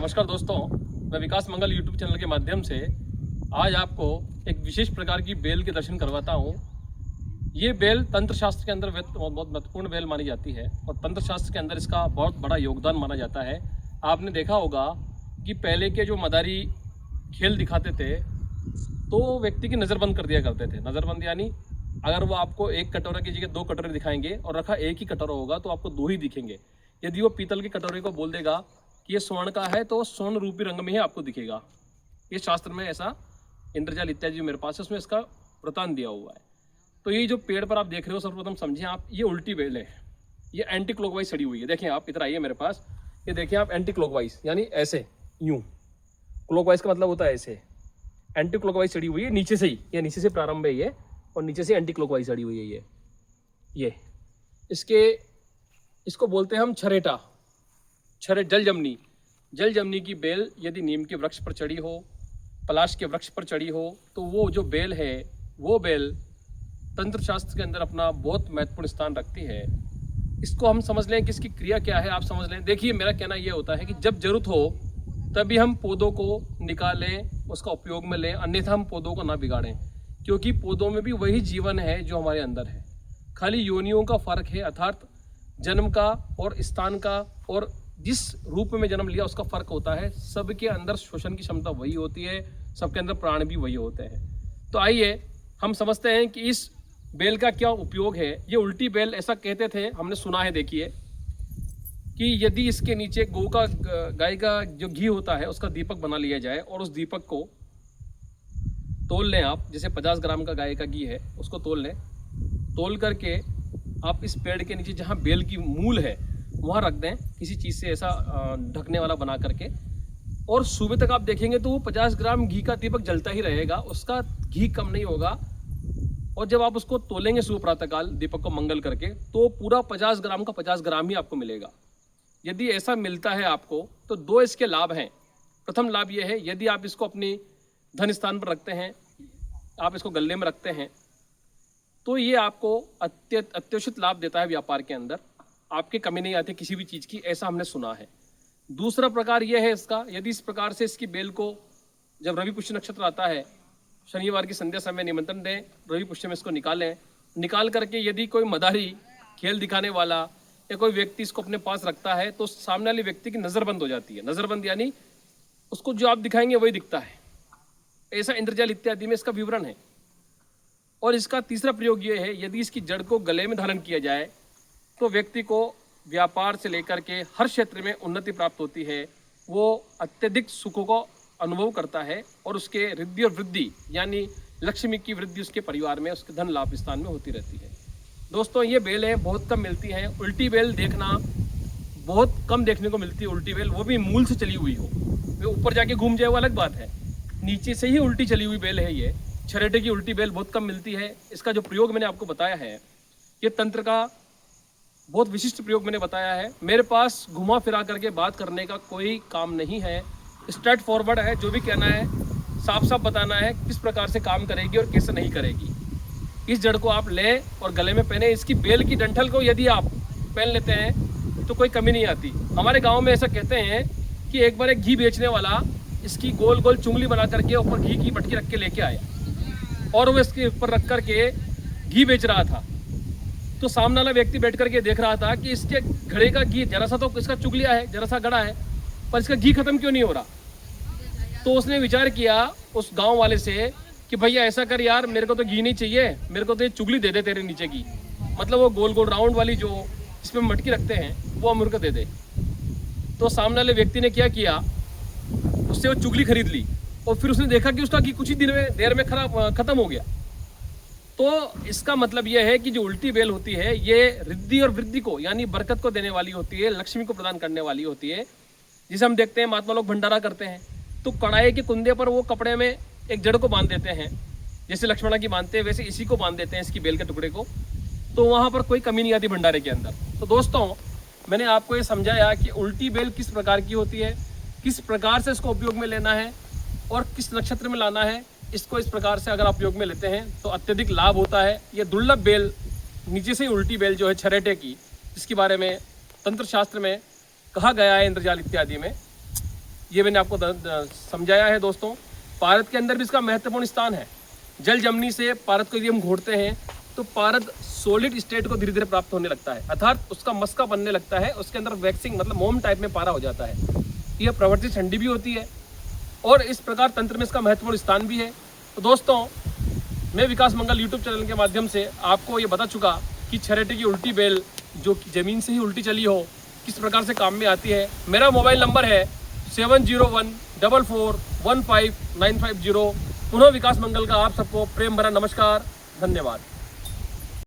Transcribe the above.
नमस्कार दोस्तों, मैं विकास मंगल यूट्यूब चैनल के माध्यम से आज आपको एक विशेष प्रकार की बेल के दर्शन करवाता हूँ। ये बेल तंत्र शास्त्र के अंदर बहुत महत्वपूर्ण बेल मानी जाती है और तंत्र शास्त्र के अंदर इसका बहुत बड़ा योगदान माना जाता है। आपने देखा होगा कि पहले के जो मदारी खेल दिखाते थे तो व्यक्ति की नज़र बंद कर दिया करते थे। नज़रबंद यानी अगर वो आपको एक कटोरे की जगह 2 कटोरे दिखाएंगे और रखा एक ही कटोरा होगा तो आपको 2 ही दिखेंगे। यदि वो पीतल के कटोरे को बोल देगा कि ये स्वर्ण का है तो स्वर्ण रूपी रंग में ही आपको दिखेगा। ये शास्त्र में ऐसा इंद्रजाल इत्यादि जो मेरे पास है उसमें इसका वृतांत दिया हुआ है। तो ये जो पेड़ पर आप देख रहे हो, सर्वप्रथम समझें आप, ये उल्टी बेल है। ये एंटी क्लॉकवाइज सड़ी हुई है। देखें आप, इधर आइए मेरे पास, ये देखें आप, एंटी क्लॉकवाइज यानी ऐसे, यूं। क्लॉकवाइज का मतलब होता है ऐसे, एंटी क्लॉकवाइज सड़ी हुई है नीचे से ही। ये नीचे से प्रारंभ है ये, और नीचे से एंटी क्लॉकवाइज सड़ी हुई है ये इसको बोलते हैं हम छरेटा, जल जमनी की बेल यदि नीम के वृक्ष पर चढ़ी हो, पलाश के वृक्ष पर चढ़ी हो, तो वो जो बेल है वो बेल तंत्र शास्त्र के अंदर अपना बहुत महत्वपूर्ण स्थान रखती है। इसको हम समझ लें कि इसकी क्रिया क्या है, आप समझ लें। देखिए, मेरा कहना ये होता है कि जब जरूरत हो तभी हम पौधों को निकालें, उसका उपयोग में लें, अन्यथा हम पौधों को ना बिगाड़ें, क्योंकि पौधों में भी वही जीवन है जो हमारे अंदर है। खाली योनियों का फर्क है, अर्थात जन्म का और स्थान का और जिस रूप में जन्म लिया उसका फर्क होता है। सबके अंदर शोषण की क्षमता वही होती है, सबके अंदर प्राण भी वही होते हैं। तो आइए हम समझते हैं कि इस बेल का क्या उपयोग है। ये उल्टी बेल ऐसा कहते थे, हमने सुना है, देखिए, कि यदि इसके नीचे गाय का जो घी होता है उसका दीपक बना लिया जाए और उस दीपक को तोल लें आप, जैसे 50 ग्राम का गाय का घी है उसको तोल लें, तोल करके आप इस पेड़ के नीचे जहाँ बेल की मूल है वहाँ रख दें, किसी चीज़ से ऐसा ढकने वाला बना करके, और सुबह तक आप देखेंगे तो वो 50 ग्राम घी का दीपक जलता ही रहेगा, उसका घी कम नहीं होगा। और जब आप उसको तोलेंगे सुबह प्रातःकाल दीपक को मंगल करके, तो पूरा 50 ग्राम का 50 ग्राम ही आपको मिलेगा। यदि ऐसा मिलता है आपको तो 2 इसके लाभ हैं। प्रथम लाभ ये है, यदि आप इसको अपनी धन स्थान पर रखते हैं, आप इसको गले में रखते हैं, तो ये आपको अत्योचित लाभ देता है व्यापार के अंदर, आपके कमी नहीं आती किसी भी चीज़ की, ऐसा हमने सुना है। दूसरा प्रकार यह है इसका, यदि इस प्रकार से इसकी बेल को जब रवि पुष्य नक्षत्र आता है, शनिवार की संध्या समय निमंत्रण दें, रवि पुष्य में इसको निकाल करके यदि कोई मदारी खेल दिखाने वाला या कोई व्यक्ति इसको अपने पास रखता है तो सामने वाले व्यक्ति की नज़र बंद हो जाती है। नज़रबंद यानी उसको जो आप दिखाएंगे वही दिखता है। ऐसा इंद्रजाल इत्यादि में इसका विवरण है। और इसका तीसरा प्रयोग ये है, यदि इसकी जड़ को गले में धारण किया जाए तो व्यक्ति को व्यापार से लेकर के हर क्षेत्र में उन्नति प्राप्त होती है। वो अत्यधिक सुखों को अनुभव करता है और उसके रिद्धि और वृद्धि यानी लक्ष्मी की वृद्धि उसके परिवार में, उसके धन लाभ स्थान में होती रहती है। दोस्तों, ये बेलें बहुत कम मिलती हैं। उल्टी बेल देखना बहुत कम देखने को मिलती है। उल्टी बेल, वो भी मूल से चली हुई हो, वो ऊपर जाके घूम जाए वो अलग बात है, नीचे से ही उल्टी चली हुई बेल है ये। छरेटे की उल्टी बेल बहुत कम मिलती है। इसका जो प्रयोग मैंने आपको बताया है, ये तंत्र का बहुत विशिष्ट प्रयोग मैंने बताया है। मेरे पास घुमा फिरा करके बात करने का कोई काम नहीं है, स्ट्रेट फॉरवर्ड है। जो भी कहना है साफ साफ बताना है किस प्रकार से काम करेगी और कैसे नहीं करेगी। इस जड़ को आप लें और गले में पहने। इसकी बेल की डंठल को यदि आप पहन लेते हैं तो कोई कमी नहीं आती। हमारे गाँव में ऐसा कहते हैं कि एक बार एक घी बेचने वाला इसकी गोल गोल चुंगली बना करके ऊपर घी की मटकी रख के लेके आया और वो इसके ऊपर रख करके घी बेच रहा था। तो सामने वाला व्यक्ति बैठ करके देख रहा था कि इसके घड़े का घी जरा सा तो इसका चुगलिया है, जरा सा गड़ा है, पर इसका घी खत्म क्यों नहीं हो रहा। तो उसने विचार किया उस गांव वाले से कि भैया ऐसा कर यार, मेरे को तो घी नहीं चाहिए, मेरे को तो ये चुगली दे दे तेरे नीचे की, मतलब वो गोल गोल राउंड वाली जो इसमें मटकी रखते हैं वो अमूर को दे दे। तो सामने वाले व्यक्ति ने क्या किया, उससे वो चुगली खरीद ली और फिर उसने देखा कि उसका घी कुछ ही देर में खत्म हो गया। तो इसका मतलब यह है कि जो उल्टी बेल होती है ये रिद्धि और वृद्धि को यानी बरकत को देने वाली होती है, लक्ष्मी को प्रदान करने वाली होती है। जिसे हम देखते हैं महात्मा लोग भंडारा करते हैं तो कढ़ाई के कुंदे पर वो कपड़े में एक जड़ को बांध देते हैं, जैसे लक्ष्मणा की बांधते हैं वैसे इसी को बांध देते हैं, इसकी बेल के टुकड़े को। तो वहाँ पर कोई कमी नहीं आती भंडारे के अंदर। तो दोस्तों, मैंने आपको ये समझाया कि उल्टी बेल किस प्रकार की होती है, किस प्रकार से इसको उपयोग में लेना है और किस नक्षत्र में लाना है। इसको इस प्रकार से अगर आप उपयोग में लेते हैं तो अत्यधिक लाभ होता है। ये दुर्लभ बेल, नीचे से ही उल्टी बेल जो है छरेटे की, जिसके बारे में तंत्र शास्त्र में कहा गया है इंद्रजाल इत्यादि में, ये मैंने आपको समझाया है दोस्तों। पारद के अंदर भी इसका महत्वपूर्ण स्थान है। जल जमनी से पारद को यदि हम घोटते हैं तो पारद सॉलिड स्टेट को धीरे धीरे प्राप्त होने लगता है, अर्थात उसका मस्का बनने लगता है, उसके अंदर वैक्सिंग मतलब मोम टाइप में पारा हो जाता है। यह प्रवृत्ति ठंडी भी होती है और इस प्रकार तंत्र में इसका महत्वपूर्ण स्थान भी है। तो दोस्तों, मैं विकास मंगल यूट्यूब चैनल के माध्यम से आपको ये बता चुका कि छरेटे की उल्टी बेल जो ज़मीन से ही उल्टी चली हो किस प्रकार से काम में आती है। मेरा मोबाइल नंबर है 7014415950। पुनः विकास मंगल का आप सबको प्रेम भरा नमस्कार, धन्यवाद।